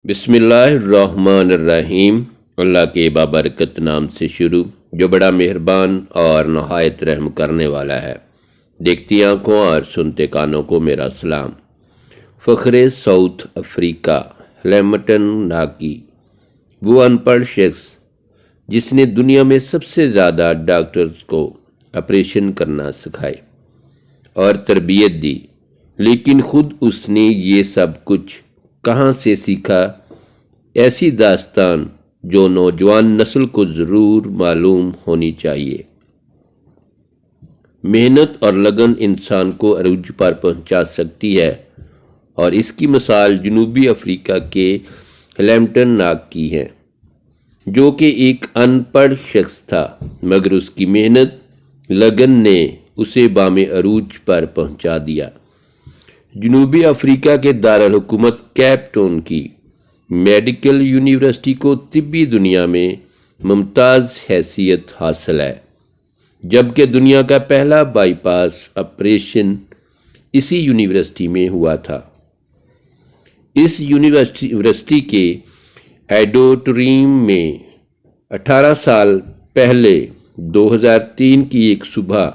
بسم اللہ الرحمن الرحیم۔ اللہ کے بابرکت نام سے شروع جو بڑا مہربان اور نہایت رحم کرنے والا ہے۔ دیکھتی آنکھوں اور سنتے کانوں کو میرا سلام۔ فخر ساؤتھ افریقہ ہلیمٹن ناکی، وہ ان پڑھ شخص جس نے دنیا میں سب سے زیادہ ڈاکٹرز کو آپریشن کرنا سکھائے اور تربیت دی، لیکن خود اس نے یہ سب کچھ کہاں سے سیکھا؟ ایسی داستان جو نوجوان نسل کو ضرور معلوم ہونی چاہیے۔ محنت اور لگن انسان کو عروج پر پہنچا سکتی ہے، اور اس کی مثال جنوبی افریقہ کے ہلیمٹن ناکی ہے، جو کہ ایک ان پڑھ شخص تھا، مگر اس کی محنت لگن نے اسے بام عروج پر پہنچا دیا۔ جنوبی افریقہ کے دارالحکومت کیپ ٹاؤن کی میڈیکل یونیورسٹی کو طبی دنیا میں ممتاز حیثیت حاصل ہے، جبکہ دنیا کا پہلا بائی پاس آپریشن اسی یونیورسٹی میں ہوا تھا۔ اس یونیورسٹی کے آڈیٹوریم میں 18 سال پہلے 2003 کی ایک صبح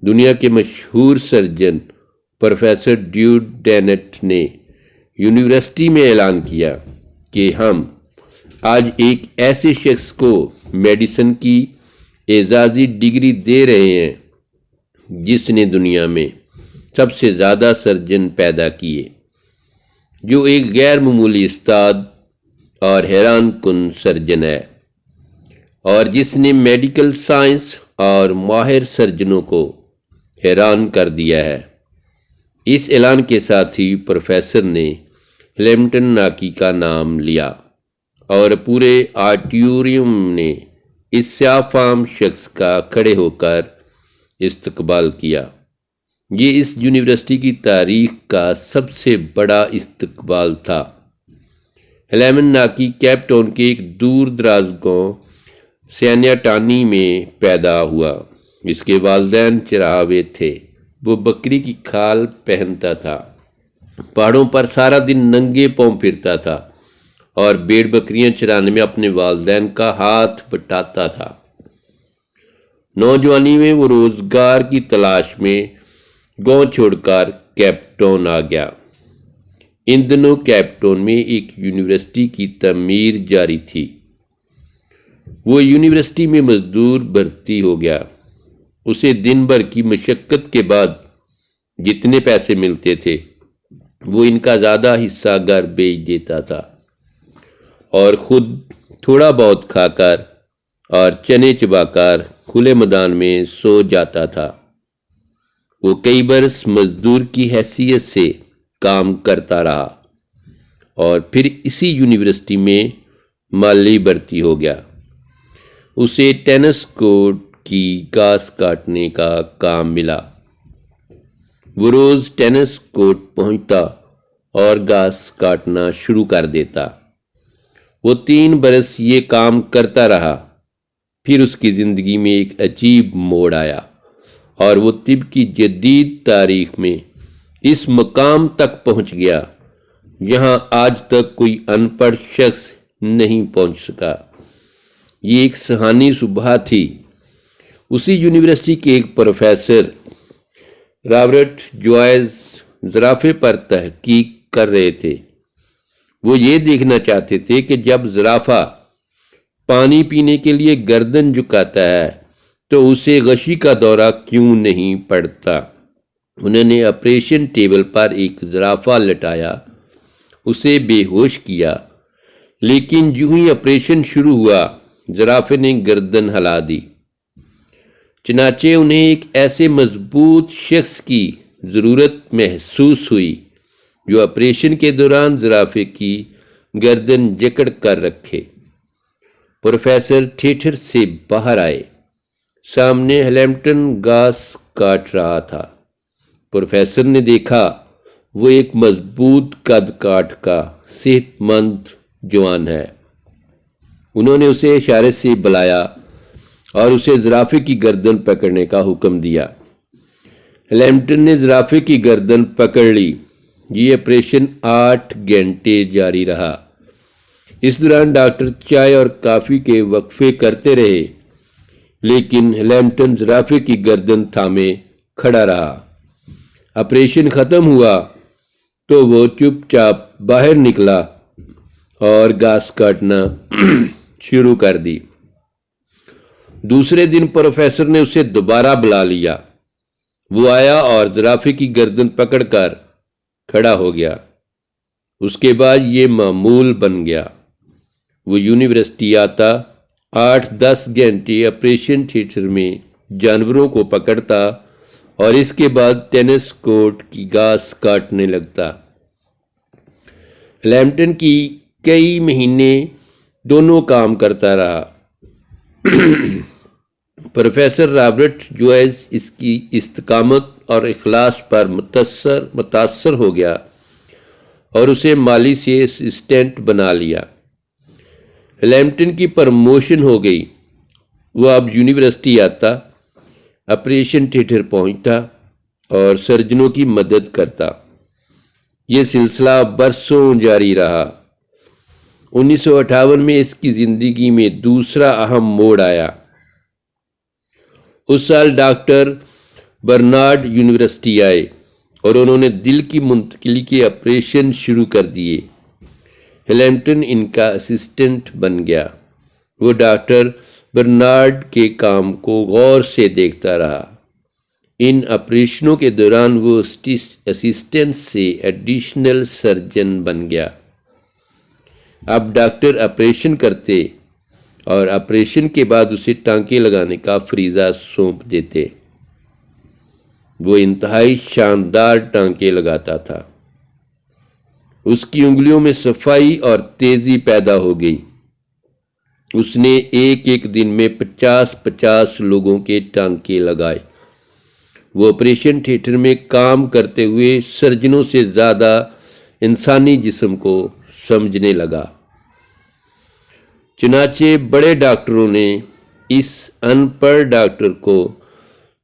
دنیا کے مشہور سرجن پروفیسر ڈیوڈ ڈینٹ نے یونیورسٹی میں اعلان کیا کہ ہم آج ایک ایسے شخص کو میڈیسن کی اعزازی ڈگری دے رہے ہیں جس نے دنیا میں سب سے زیادہ سرجن پیدا کیے، جو ایک غیر معمولی استاد اور حیران کن سرجن ہے، اور جس نے میڈیکل سائنس اور ماہر سرجنوں کو حیران کر دیا ہے۔ اس اعلان کے ساتھ ہی پروفیسر نے ہلیمٹن ناکی کا نام لیا، اور پورے آڈیٹوریم نے اس سیاہ فام شخص کا کھڑے ہو کر استقبال کیا۔ یہ اس یونیورسٹی کی تاریخ کا سب سے بڑا استقبال تھا۔ ہلیمٹن ناکی کیپ ٹاؤن کے ایک دور دراز گاؤں سینیاٹانی میں پیدا ہوا۔ اس کے والدین چراغاوے تھے۔ وہ بکری کی کھال پہنتا تھا، پہاڑوں پر سارا دن ننگے پاؤں پھرتا تھا، اور بھیڑ بکریاں چرانے میں اپنے والدین کا ہاتھ بٹاتا تھا۔ نوجوانی میں وہ روزگار کی تلاش میں گاؤں چھوڑ کر کیپ ٹاؤن آ گیا۔ ان دنوں کیپ ٹاؤن میں ایک یونیورسٹی کی تعمیر جاری تھی۔ وہ یونیورسٹی میں مزدور بھرتی ہو گیا۔ اسے دن بھر کی مشقت کے بعد جتنے پیسے ملتے تھے وہ ان کا زیادہ حصہ گھر بھیج دیتا تھا، اور خود تھوڑا بہت کھا کر اور چنے چبا کر کھلے میدان میں سو جاتا تھا۔ وہ کئی برس مزدور کی حیثیت سے کام کرتا رہا، اور پھر اسی یونیورسٹی میں مالی بھرتی ہو گیا۔ اسے ٹینس کورٹ کی گھاس کاٹنے کا کام ملا۔ وہ روز ٹینس کورٹ پہنچتا اور گھاس کاٹنا شروع کر دیتا۔ وہ 3 برس یہ کام کرتا رہا۔ پھر اس کی زندگی میں ایک عجیب موڑ آیا، اور وہ طب کی جدید تاریخ میں اس مقام تک پہنچ گیا جہاں آج تک کوئی ان پڑھ شخص نہیں پہنچ سکا۔ یہ ایک سہانی صبح تھی۔ اسی یونیورسٹی کے ایک پروفیسر رابرٹ جوائز زرافے پر تحقیق کر رہے تھے۔ وہ یہ دیکھنا چاہتے تھے کہ جب زرافہ پانی پینے کے لیے گردن جھکاتا ہے تو اسے غشی کا دورہ کیوں نہیں پڑتا۔ انہوں نے آپریشن ٹیبل پر ایک زرافہ لٹایا، اسے بے ہوش کیا، لیکن جو ہی آپریشن شروع ہوا زرافے نے گردن ہلا دی۔ چنانچہ انہیں ایک ایسے مضبوط شخص کی ضرورت محسوس ہوئی جو آپریشن کے دوران زرافے کی گردن جکڑ کر رکھے۔ پروفیسر تھیٹر سے باہر آئے۔ سامنے ہلیمٹن گھاس کاٹ رہا تھا۔ پروفیسر نے دیکھا وہ ایک مضبوط قد کاٹ کا صحت مند جوان ہے۔ انہوں نے اسے اشارے سے بلایا اور اسے زرافے کی گردن پکڑنے کا حکم دیا۔ ہلیمٹن نے زرافے کی گردن پکڑ لی۔ یہ آپریشن 8 گھنٹے جاری رہا۔ اس دوران ڈاکٹر چائے اور کافی کے وقفے کرتے رہے، لیکن ہیملٹن زرافے کی گردن تھامے کھڑا رہا۔ آپریشن ختم ہوا تو وہ چپ چاپ باہر نکلا اور گھاس کاٹنا شروع کر دی۔ دوسرے دن پروفیسر نے اسے دوبارہ بلا لیا۔ وہ آیا اور زرافے کی گردن پکڑ کر کھڑا ہو گیا۔ اس کے بعد یہ معمول بن گیا۔ وہ یونیورسٹی آتا، 8-10 گھنٹے آپریشن تھیٹر میں جانوروں کو پکڑتا اور اس کے بعد ٹینس کورٹ کی گھاس کاٹنے لگتا۔ ہیملٹن کی کئی مہینے دونوں کام کرتا رہا۔ پروفیسر رابرٹ جوائس اس کی استقامت اور اخلاص پر متاثر ہو گیا اور اسے مالی سے اسسٹنٹ بنا لیا۔ ہیملٹن کی پروموشن ہو گئی۔ وہ اب یونیورسٹی آتا، آپریشن تھیٹر پہنچتا اور سرجنوں کی مدد کرتا۔ یہ سلسلہ برسوں جاری رہا۔ 1958 میں اس کی زندگی میں دوسرا اہم موڑ آیا۔ اس سال ڈاکٹر برنارڈ یونیورسٹی آئے اور انہوں نے دل کی منتقلی کے آپریشن شروع کر دیے۔ ہیملٹن ان کا اسسٹنٹ بن گیا۔ وہ ڈاکٹر برنارڈ کے کام کو غور سے دیکھتا رہا۔ ان آپریشنوں کے دوران وہ اسسٹنٹ سے ایڈیشنل سرجن بن گیا۔ اب ڈاکٹر آپریشن کرتے اور آپریشن کے بعد اسے ٹانکے لگانے کا فریضہ سونپ دیتے۔ وہ انتہائی شاندار ٹانکے لگاتا تھا۔ اس کی انگلیوں میں صفائی اور تیزی پیدا ہو گئی۔ اس نے ایک دن میں 50 لوگوں کے ٹانکے لگائے۔ وہ آپریشن تھیٹر میں کام کرتے ہوئے سرجنوں سے زیادہ انسانی جسم کو سمجھنے لگا۔ چنانچہ بڑے ڈاکٹروں نے اس ان پڑھ ڈاکٹر کو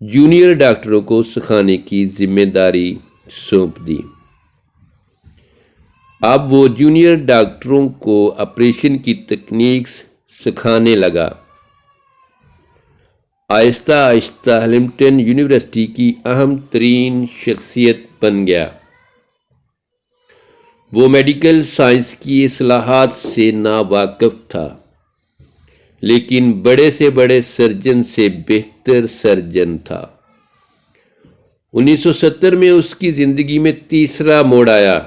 جونیئر ڈاکٹروں کو سکھانے کی ذمہ داری سونپ دی۔ اب وہ جونیئر ڈاکٹروں کو آپریشن کی تکنیکس سکھانے لگا۔ آہستہ آہستہ ہیملٹن یونیورسٹی کی اہم ترین شخصیت بن گیا۔ وہ میڈیکل سائنس کی اصطلاحات سے ناواقف تھا، لیکن بڑے سے بڑے سرجن سے بہتر سرجن تھا۔ 1970 میں اس کی زندگی میں تیسرا موڑ آیا۔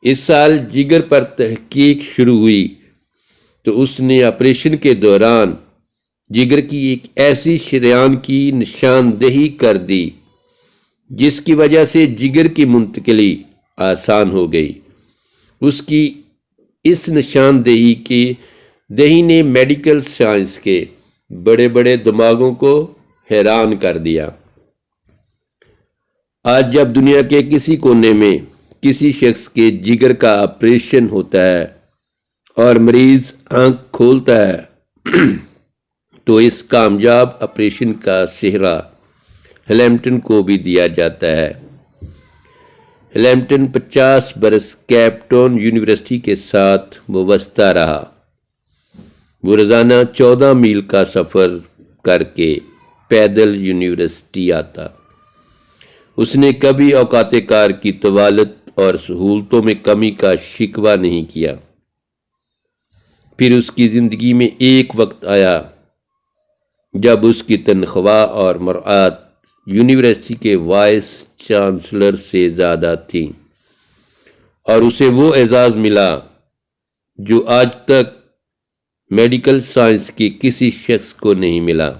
اس سال جگر پر تحقیق شروع ہوئی تو اس نے آپریشن کے دوران جگر کی ایک ایسی شریان کی نشاندہی کر دی جس کی وجہ سے جگر کی منتقلی آسان ہو گئی۔ اس کی اس نشاندہی نے میڈیکل سائنس کے بڑے بڑے دماغوں کو حیران کر دیا۔ آج جب دنیا کے کسی کونے میں کسی شخص کے جگر کا آپریشن ہوتا ہے اور مریض آنکھ کھولتا ہے تو اس کامیاب آپریشن کا سہرا ہیملٹن کو بھی دیا جاتا ہے۔ ہیملٹن 50 برس کیپ ٹاؤن یونیورسٹی کے ساتھ وابستہ رہا۔ وہ روزانہ 14 میل کا سفر کر کے پیدل یونیورسٹی آتا۔ اس نے کبھی اوقات کار کی طوالت اور سہولتوں میں کمی کا شکوہ نہیں کیا۔ پھر اس کی زندگی میں ایک وقت آیا جب اس کی تنخواہ اور مراعات یونیورسٹی کے وائس چانسلر سے زیادہ تھیں اور اسے وہ اعزاز ملا جو آج تک میڈیکل سائنس کے کسی شخص کو نہیں ملا۔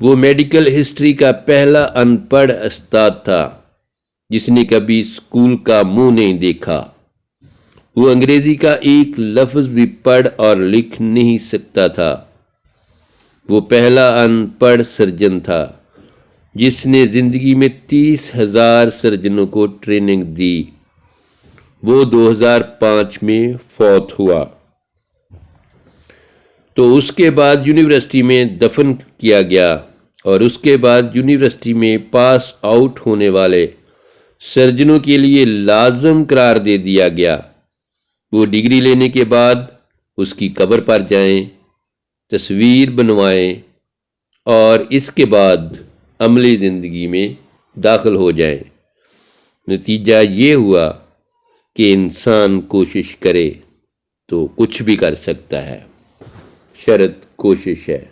وہ میڈیکل ہسٹری کا پہلا ان پڑھ استاد تھا جس نے کبھی اسکول کا منہ نہیں دیکھا۔ وہ انگریزی کا ایک لفظ بھی پڑھ اور لکھ نہیں سکتا تھا۔ وہ پہلا ان پڑھ سرجن تھا جس نے زندگی میں 30,000 سرجنوں کو ٹریننگ دی۔ وہ 2005 میں فوت ہوا تو اس کے بعد یونیورسٹی میں دفن کیا گیا اور اس کے بعد یونیورسٹی میں پاس آؤٹ ہونے والے سرجنوں کے لیے لازم قرار دے دیا گیا وہ ڈگری لینے کے بعد اس کی قبر پر جائیں، تصویر بنوائیں اور اس کے بعد عملی زندگی میں داخل ہو جائیں۔ نتیجہ یہ ہوا کہ انسان کوشش کرے تو کچھ بھی کر سکتا ہے، شرط کوشش ہے۔